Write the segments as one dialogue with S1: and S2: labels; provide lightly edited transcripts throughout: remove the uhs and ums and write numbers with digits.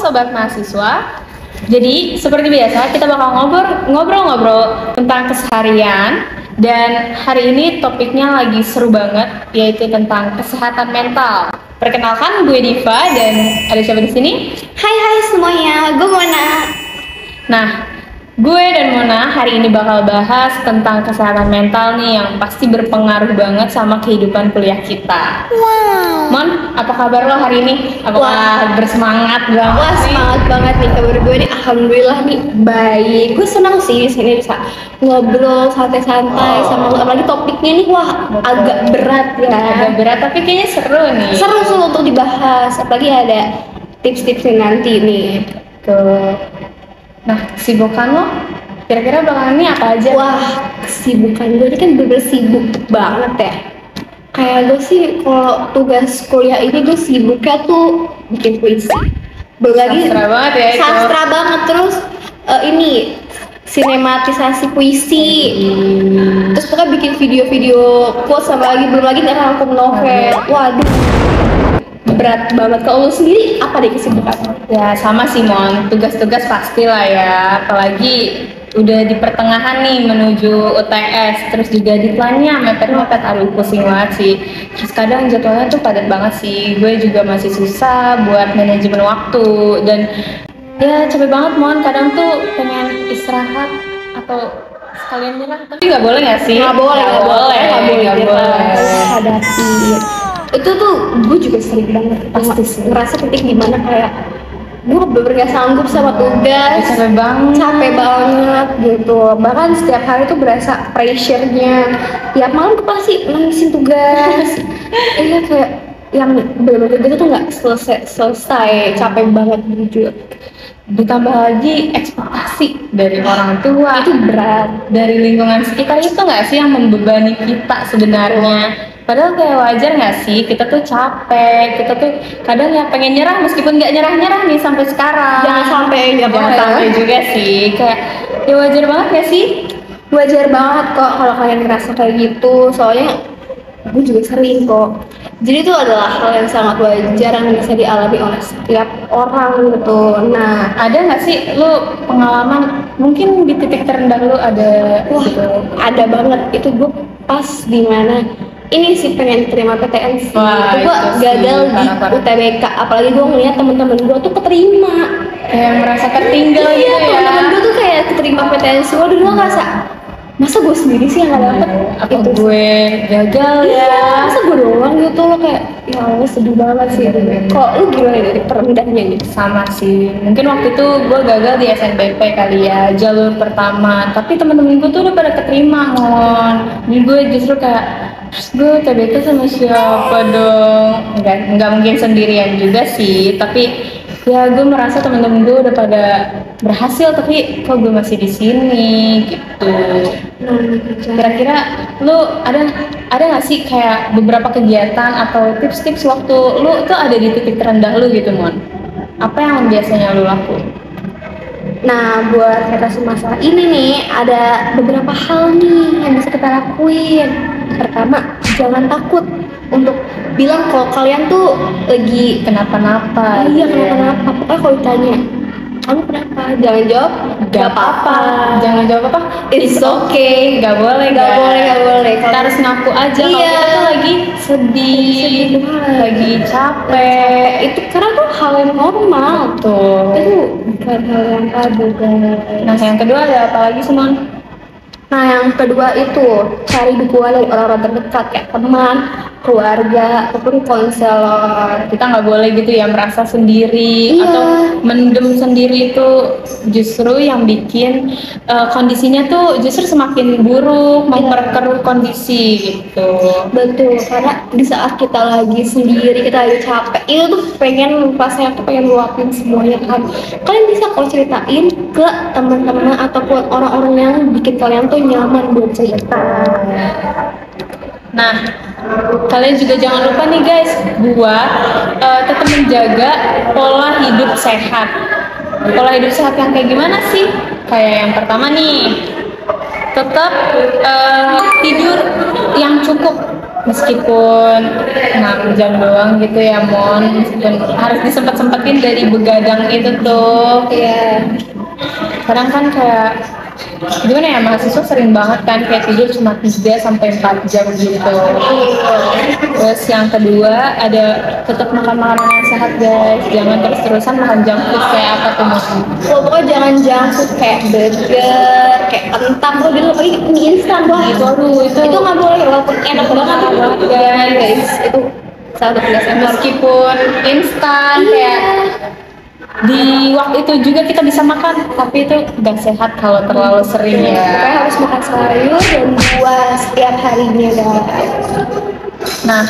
S1: Sobat Mahasiswa. Jadi seperti biasa kita bakal ngobrol-ngobrol tentang keseharian. Dan hari ini topiknya lagi seru banget, yaitu tentang kesehatan mental. Perkenalkan, gue Diva dan ada siapa di sini?
S2: Hai semuanya, gue Mona.
S1: Nah, gue dan Mona hari ini bakal bahas tentang kesehatan mental nih yang pasti berpengaruh banget sama kehidupan kuliah kita.
S2: Wow.
S1: Mon, apa kabar lo hari ini? Apakah bersemangat banget?
S2: Wah, semangat banget nih kabar gue nih. Alhamdulillah nih baik. Gue senang sih di sini bisa ngobrol santai-santai sama lo. Apalagi topiknya nih agak berat ya.
S1: Agak berat tapi kayaknya seru nih.
S2: Seru untuk dibahas. Apalagi ada tips-tipsnya nanti nih.
S1: Tuh. Nah, kesibukan lo kira-kira belakangan ini apa aja?
S2: Wah, kesibukan gue ini kan bener-bener sibuk banget ya. Kayak gue sih kalau tugas kuliah ini gue sibuknya tuh bikin puisi. Belum lagi
S1: Sastra banget ya itu.
S2: Sastra banget, terus ini sinematisasi puisi. Terus pokoknya bikin video-video quotes sama lagi belum lagi ngerangkum novel. Waduh, berat banget. Kalau lu sendiri apa deh kesibukan?
S1: Ya sama sih Mon, tugas-tugas pastilah ya. Apalagi udah di pertengahan nih menuju UTS, terus juga deadline-nya mepet-mepet, aduh pusing banget sih. Terus kadang jadwalnya tuh padat banget sih, gue juga masih susah buat manajemen waktu. Dan ya capek banget Mon, kadang tuh pengen istirahat atau sekalian nyerah, tapi nggak boleh nggak sih?
S2: Nggak boleh.
S1: Boleh.
S2: Hadapi. Itu tuh gue juga sering banget
S1: Pasti sih.
S2: ngerasa titik dimana kayak gue bener-bener gak sanggup sama tugas, capek banget gitu. Bahkan setiap hari tuh berasa pressure-nya. Tiap malam tuh pasti nangisin tugas. Iya kayak yang bener-bener gitu tuh nggak selesai, capek banget jujur.
S1: Ditambah lagi ekspektasi dari orang tua,
S2: Itu berat.
S1: dari lingkungan sekitar, itu nggak sih yang membebani kita sebenarnya. Padahal kayak wajar nggak sih, kita tuh capek, kita tuh kadang ya pengen nyerah meskipun nggak nyerah nih sampai sekarang.
S2: Jangan sampai
S1: juga sih, kayak ya wajar banget nggak sih?
S2: Wajar banget kok kalau kalian ngerasa kayak gitu, soalnya gue juga sering kok. Jadi itu adalah hal yang sangat wajar yang bisa dialami oleh setiap orang gitu. Nah,
S1: Ada nggak sih lu pengalaman mungkin di titik terendah lu ada
S2: wah,
S1: gitu?
S2: ada banget. Itu gue pas di mana ini sih pengen terima PTN sih.
S1: Wah,
S2: Itu gue
S1: itu sih,
S2: gagal di
S1: parah-parah.
S2: UTBK. Apalagi gue ngeliat temen-temen gue tuh keterima.
S1: Kayak merasa tertinggal
S2: Iya,
S1: gitu ya.
S2: temen-temen gue tuh kayak keterima PTN semua. Dulu gue ngerasa masa gue sendiri sih yang gak dapet.
S1: Apa
S2: Itu sih.
S1: gue gagal
S2: Iya,
S1: ya?
S2: masa gue doang gitu loh, kayak ya Allah sedih banget sih. Kok lu gimana dari terendahnya nih?
S1: Sama sih, mungkin waktu itu gue gagal di SNBP kali ya, jalur pertama. Tapi temen-temen gue tuh udah pada keterima Mon. Jadi gue justru kayak, terus gue TBK sama siapa dong? Nggak mungkin sendirian juga sih. Tapi ya gue merasa temen-temen gue udah pada berhasil, tapi kok gue masih di sini gitu. Kira-kira lu ada nggak sih kayak beberapa kegiatan atau tips-tips waktu lu tuh ada di titik terendah lu gitu Mon? Apa yang biasanya lu lakuin?
S2: Nah, buat mengatasi masalah ini nih, ada beberapa hal nih yang bisa kita lakuin. Pertama, jangan takut untuk bilang kalau kalian tuh lagi
S1: Kenapa-napa?
S2: iya
S1: gitu ya.
S2: kenapa-napa. Pokoknya kalau ditanya, kamu kenapa? Jangan jawab,
S1: Gak apa-apa. Jangan jawab apa?
S2: It's okay.
S1: Gak boleh,
S2: Gak
S1: guys.
S2: boleh.
S1: Kita harus ngaku aja kalau
S2: Iya.
S1: kita tuh lagi sedih, lagi capek.
S2: Itu karena tuh hal yang normal.
S1: Tuh.
S2: Itu bukan hal yang tabu, guys.
S1: Nah, yang kedua ada apa lagi sih Mon?
S2: Nah, yang kedua itu cari dukungan dari orang-orang terdekat kayak teman, keluarga, ataupun konselor.
S1: Kita nggak boleh gitu ya merasa sendiri
S2: Iya.
S1: atau mendem sendiri, itu justru yang bikin kondisinya tuh justru semakin buruk, memperkeruh kondisi gitu.
S2: Betul, karena di saat kita lagi sendiri, kita lagi capek, itu tuh pengen rasanya tuh pengen luapin semuanya kan. Kalian bisa kok ceritain ke teman-teman ataupun orang-orang yang bikin kalian tuh nyaman buat cerita.
S1: Nah, kalian juga jangan lupa nih guys, buat tetap menjaga pola hidup sehat. Pola hidup sehat yang kayak gimana sih? Kayak yang pertama nih, tetap tidur yang cukup. meskipun 6 jam doang gitu ya Mon, meskipun harus disempet-sempetin dari begadang itu tuh.
S2: Iya.
S1: Kadang kan kayak gimana ya, mahasiswa sering banget kan kayak tidur cuma 3 sampai 4 jam gitu. Terus yang kedua ada tetap makan makanan yang sehat guys, jangan terus-terusan makan junk food kayak apa tuh Mon?
S2: Pokoknya jangan junk food kayak burger, kayak kentang, kalau dulu lagi mie instan wah itu nggak boleh, walaupun enak banget guys, itu salah satu biasa.
S1: Meskipun instan kayak di waktu itu juga kita bisa makan, tapi itu gak sehat kalau terlalu sering ya.
S2: Pokoknya harus makan sayur dan buah setiap harinya guys.
S1: Nah,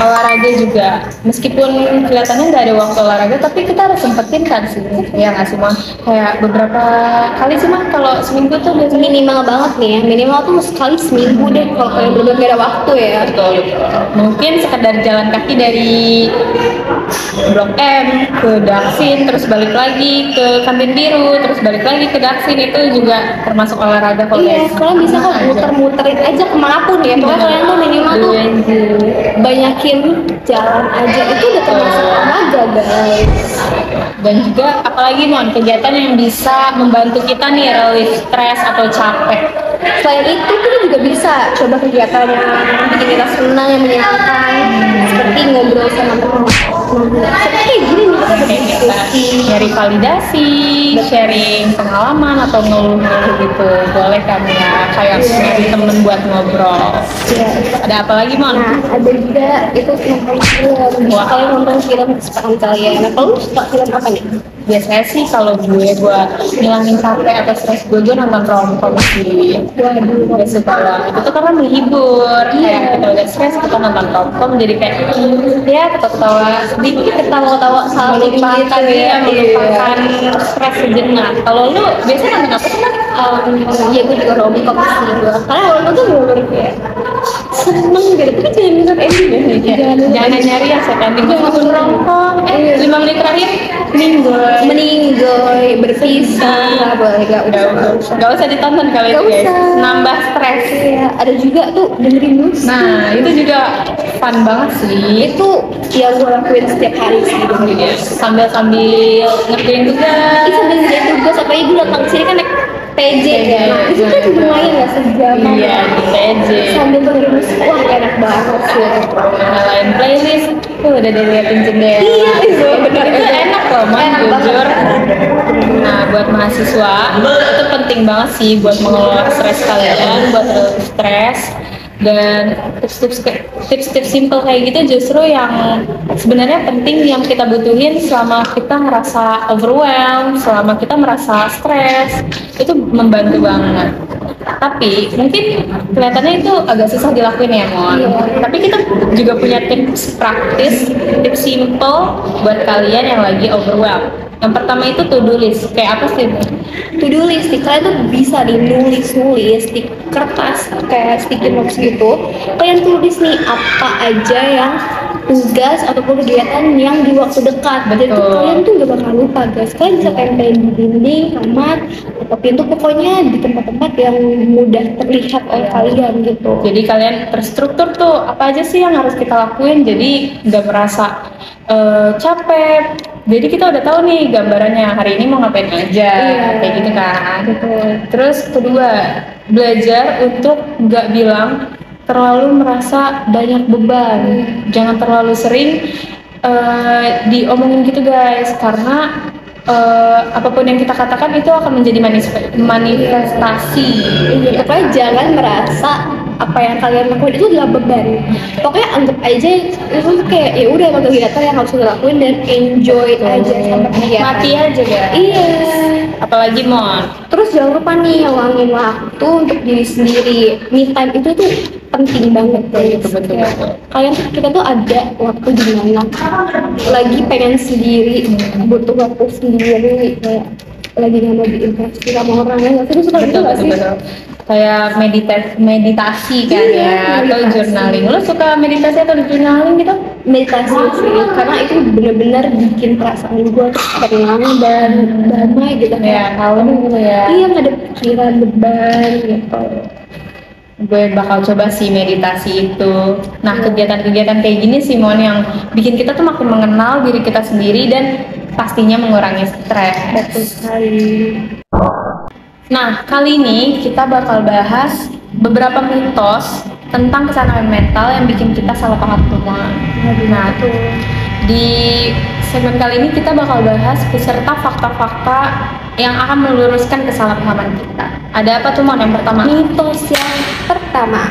S1: olahraga juga, meskipun kelihatannya nggak ada waktu olahraga, tapi kita harus sempetin kan sih, ya nggak sih Mon? Kayak beberapa kali sih Mon, kalau seminggu tuh biasanya
S2: Minimal banget nih ya, minimal tuh sekali seminggu deh kalau kalian bener-bener gak ada waktu ya.
S1: mungkin sekedar jalan kaki dari Blok M ke Daksin, terus balik lagi ke Kantin Biru, terus balik lagi ke Daksin, itu juga termasuk olahraga kok
S2: Iya,
S1: guys.
S2: kalian bisa kok muter-muterin aja kemanapun ya. Pokoknya kalian tuh minimal tuh banyakin jalan aja, itu udah termasuk olahraga guys.
S1: Dan juga apalagi Mon, kegiatan yang bisa membantu kita nih relief stres atau capek.
S2: Selain itu kita juga bisa coba kegiatan yang bikin kita senang, yang menyenangkan, seperti ngobrol sama teman. Seperti kayak gini nih, kita
S1: Kayak kita
S2: berdiskusi.
S1: nyari validasi, sharing pengalaman atau ngeluh-ngeluh gitu, boleh kan ya, kayak nyari temen buat ngobrol.
S2: Iya.
S1: Ada apa lagi Mon?
S2: Nah, ada juga itu nonton film. Bisa
S1: Wah.
S2: kalian nonton film kesukaan kalian. Nah, kalau lu suka film apa nih?
S1: Biasanya sih kalau gue buat ngilangin capek atau stres gue nonton romcom sih.
S2: Waduh,
S1: Gue suka banget. Itu karena menghibur. Kayak kita udah stres, kita nonton romcom jadi kayak ya ketawa-ketawa sedikit,
S2: ketawa-ketawa saling
S1: melupakan
S2: gitu ya.
S1: melupakan stres sejenak. Kalau lu biasanya nonton apa sih Mon?
S2: Ya gue juga romcom sih gue. Karena romcom tuh bener-bener kayak seneng gitu. Tapi jangan nonton ending ya.
S1: Jangan nyari yang set ending. Nonton romcom. 5 menit terakhir
S2: meninggoy, berpisah, nggak boleh,
S1: Gak usah ditonton kali
S2: Gak
S1: itu guys.
S2: usah.
S1: Nambah stres.
S2: Iya, ada juga tuh dengerin musik.
S1: Nah, itu juga fun banget sih.
S2: Itu yang gue lakuin setiap hari sih dengerin musik.
S1: Sambil ngerjain tugas.
S2: Ini sambil ngerjain tugas, apalagi gue datang ke sini kan naik PJ kan. Nah, itu kan lumayan ya sejam.
S1: Iya, di PJ.
S2: Sambil dengerin musik, wah enak banget sih.
S1: Nyalain playlist. Udah diliatin jendela.
S2: Iya, itu benar.
S1: Itu enak loh, Mon,
S2: Enak
S1: jujur.
S2: banget.
S1: Nah, buat mahasiswa itu penting banget sih buat mengelola stres kalian, buat relief stres. Dan tips-tips simple kayak gitu justru yang sebenarnya penting, yang kita butuhin selama kita ngerasa overwhelmed, selama kita merasa stres, itu membantu banget. Tapi mungkin kelihatannya itu agak susah dilakuin ya Mon. Tapi kita juga punya tips praktis, tips simple buat kalian yang lagi overwhelmed. Yang pertama itu to-do list. Kayak apa sih?
S2: To-do list, kalian tuh bisa nulis di kertas kayak sticky notes gitu. Kalian tulis nih apa aja yang tugas ataupun kegiatan yang di waktu dekat. Jadi tuh kalian tuh gak bakal lupa guys. Kalian bisa tempelin di dinding, kamar, atau pintu, pokoknya di tempat-tempat yang mudah terlihat oleh kalian gitu.
S1: Jadi kalian terstruktur tuh apa aja sih yang harus kita lakuin. Jadi nggak merasa capek. Jadi kita udah tahu nih gambarannya hari ini mau ngapain aja, kayak gitu kan. Terus kedua, belajar untuk nggak bilang terlalu merasa banyak beban. Jangan terlalu sering diomongin gitu guys, karena apapun yang kita katakan itu akan menjadi manifestasi.
S2: Iya, pokoknya jangan merasa apa yang kalian lakuin itu adalah beban. Pokoknya anggap aja itu kayak ya udah emang kegiatan yang harus kita lakuin dan enjoy aja sama kegiatan.
S1: Mati aja guys.
S2: Iya.
S1: Apalagi Mon.
S2: Terus jangan lupa nih luangin waktu untuk diri sendiri. Me time itu tuh penting banget guys.
S1: Betul.
S2: Kalian kita tuh ada waktu di mana lagi pengen sendiri, butuh waktu sendiri, kayak lagi nggak mau diinvestasi sama orang ya. Terus suka gitu nggak sih?
S1: Kayak meditasi kan ya, atau journaling. Lo suka meditasi atau journaling gitu?
S2: Meditasi sih, karena itu benar-benar bikin perasaan gue tuh tenang dan damai gitu.
S1: Ya, tahu gitu ya.
S2: Iya, nggak ada pikiran beban gitu.
S1: gue bakal coba sih meditasi itu. Nah, kegiatan-kegiatan kayak gini sih Mon yang bikin kita tuh makin mengenal diri kita sendiri dan pastinya mengurangi stres.
S2: Betul sekali.
S1: Nah, kali ini kita bakal bahas beberapa mitos tentang kesehatan mental yang bikin kita salah paham teman. Nah, di segmen kali ini kita bakal bahas beserta fakta-fakta yang akan meluruskan kesalahpahaman kita. Ada apa tuh Mon? Yang pertama,
S2: Mitos yang pertama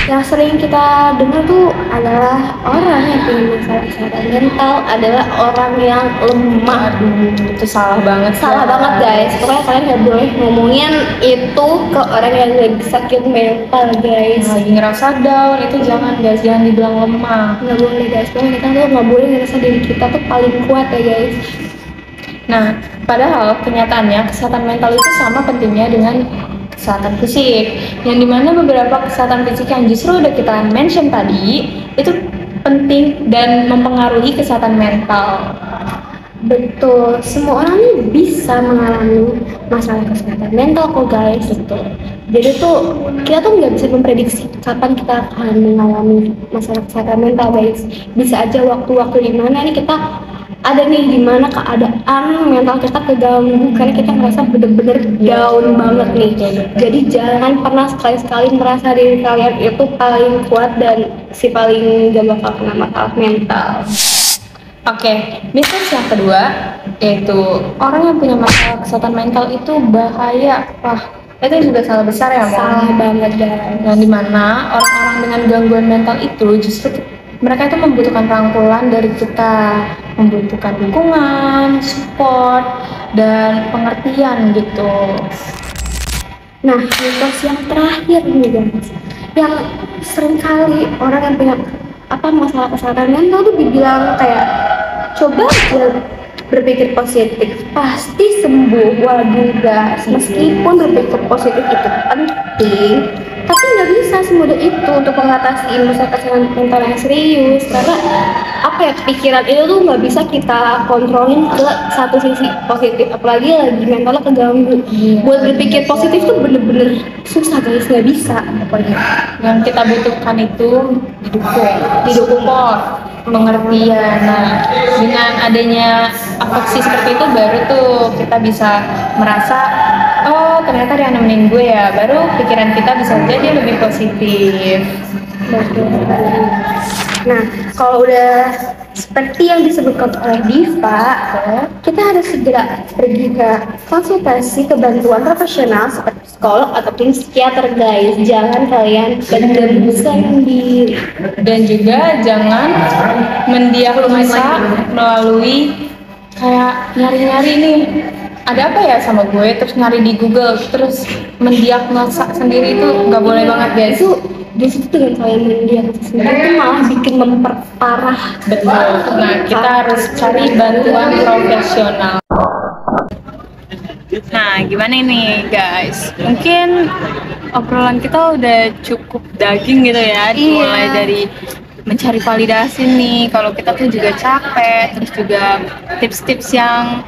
S2: yang sering kita dengar tuh adalah orang yang punya masalah kesehatan mental adalah orang yang lemah.
S1: aduh, itu salah banget.
S2: Salah banget guys, pokoknya kalian nggak boleh ngomongin itu ke orang yang lagi sakit mental guys.
S1: Lagi ngerasa down, itu jangan guys, jangan dibilang lemah.
S2: Nggak boleh guys, pokoknya kita tuh nggak boleh ngerasa diri kita tuh paling kuat ya guys.
S1: Nah, padahal kenyataannya kesehatan mental itu sama pentingnya dengan kesehatan fisik, yang dimana beberapa kesehatan fisik yang justru udah kita mention tadi itu penting dan mempengaruhi kesehatan mental.
S2: Betul, semua orang ini bisa mengalami masalah kesehatan mental kok guys. Betul. Jadi tuh kita tuh nggak bisa memprediksi kapan kita akan mengalami masalah kesehatan mental guys. Bisa aja waktu-waktu dimana nih kita ada nih dimana keadaan mental kita keganggu karena kita merasa bener-bener down banget nih. Jadi jangan pernah sekali-sekali merasa diri kalian itu paling kuat dan si paling gak bakal kena masalah mental.
S1: Oke, mitos yang kedua yaitu orang yang punya masalah kesehatan mental itu bahaya. Wah, itu juga salah besar ya Mon.
S2: Salah banget guys.
S1: Yang dimana orang-orang dengan gangguan mental itu justru mereka itu membutuhkan rangkulan dari kita, membutuhkan dukungan, support, dan pengertian gitu.
S2: Nah, mitos yang terakhir nih guys, yang seringkali orang yang punya masalah kesehatan mental tuh dibilang kayak coba aja berpikir positif pasti sembuh. Waduh guys, meskipun berpikir positif itu penting, tapi nggak bisa semudah itu untuk mengatasi masalah kesehatan mental yang serius, karena pikiran itu tuh nggak bisa kita kontrolin ke satu sisi positif, apalagi lagi mentalnya keganggu. Buat berpikir positif tuh bener-bener susah guys, nggak bisa pokoknya.
S1: Yang kita butuhkan itu didukung support, pengertian. Nah, dengan adanya afeksi seperti itu baru tuh kita bisa merasa oh ternyata dia nemenin gue ya, baru pikiran kita bisa jadi lebih positif.
S2: Nah, kalau udah seperti yang disebutkan oleh Diva, kita harus segera pergi ke konsultasi ke bantuan profesional seperti psikolog ataupun psikiater guys. Jangan kalian pendam sendiri.
S1: Dan juga jangan mendiagnosa melalui kayak nyari-nyari nih ada apa ya sama gue, terus nyari di Google, terus mendiagnosa sendiri itu nggak boleh banget guys.
S2: Itu justru dengan kalian mendiagnosa sendiri itu malah bikin memperparah.
S1: Betul. Nah, kita harus cari bantuan profesional. Nah, gimana ini guys? Mungkin obrolan kita udah cukup daging gitu ya, mulai dari mencari validasi nih kalau kita tuh juga capek, terus juga tips-tips yang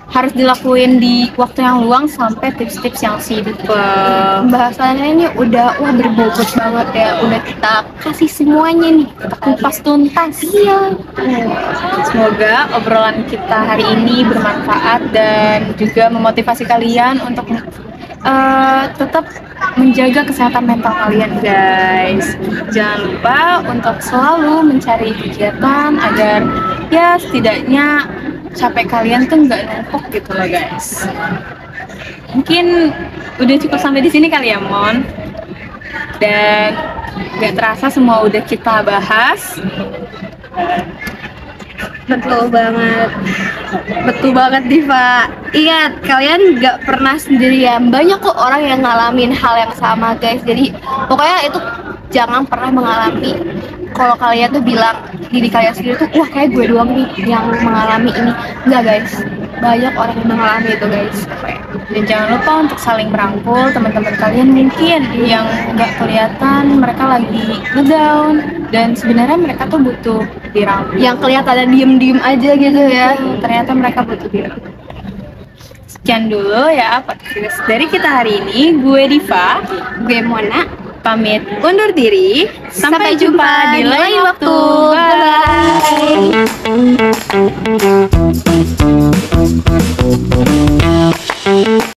S1: harus dilakuin di waktu yang luang sampai tips-tips yang sibuk.
S2: Bahasannya ini udah berbobot banget ya, udah kita kasih semuanya nih, kita kupas tuntas. Iya.
S1: Semoga obrolan kita hari ini bermanfaat dan juga memotivasi kalian untuk tetap menjaga kesehatan mental kalian guys. Jangan lupa untuk selalu mencari kegiatan agar ya setidaknya capek kalian tuh nggak numpuk gitu loh guys. Mungkin udah cukup sampai di sini kali ya Mon. Dan nggak terasa semua udah kita bahas.
S2: Betul banget Diva. Ingat, kalian gak pernah sendirian. Banyak kok orang yang ngalamin hal yang sama guys. Jadi pokoknya itu jangan pernah mengalami. Kalau kalian tuh bilang diri kalian sendiri tuh wah kayak gue doang nih yang mengalami ini. Enggak guys, banyak orang yang mengalami itu guys.
S1: Dan jangan lupa untuk saling merangkul teman-teman kalian mungkin yang nggak kelihatan mereka lagi ngedown dan sebenarnya mereka tuh butuh dirangkul.
S2: Yang kelihatan diem-diem aja gitu ya,
S1: ternyata mereka butuh dirangkul. Sekian dulu ya podcast dari kita hari ini. Gue Diva,
S2: gue Mona.
S3: pamit undur diri. Sampai jumpa di lain waktu. Bye.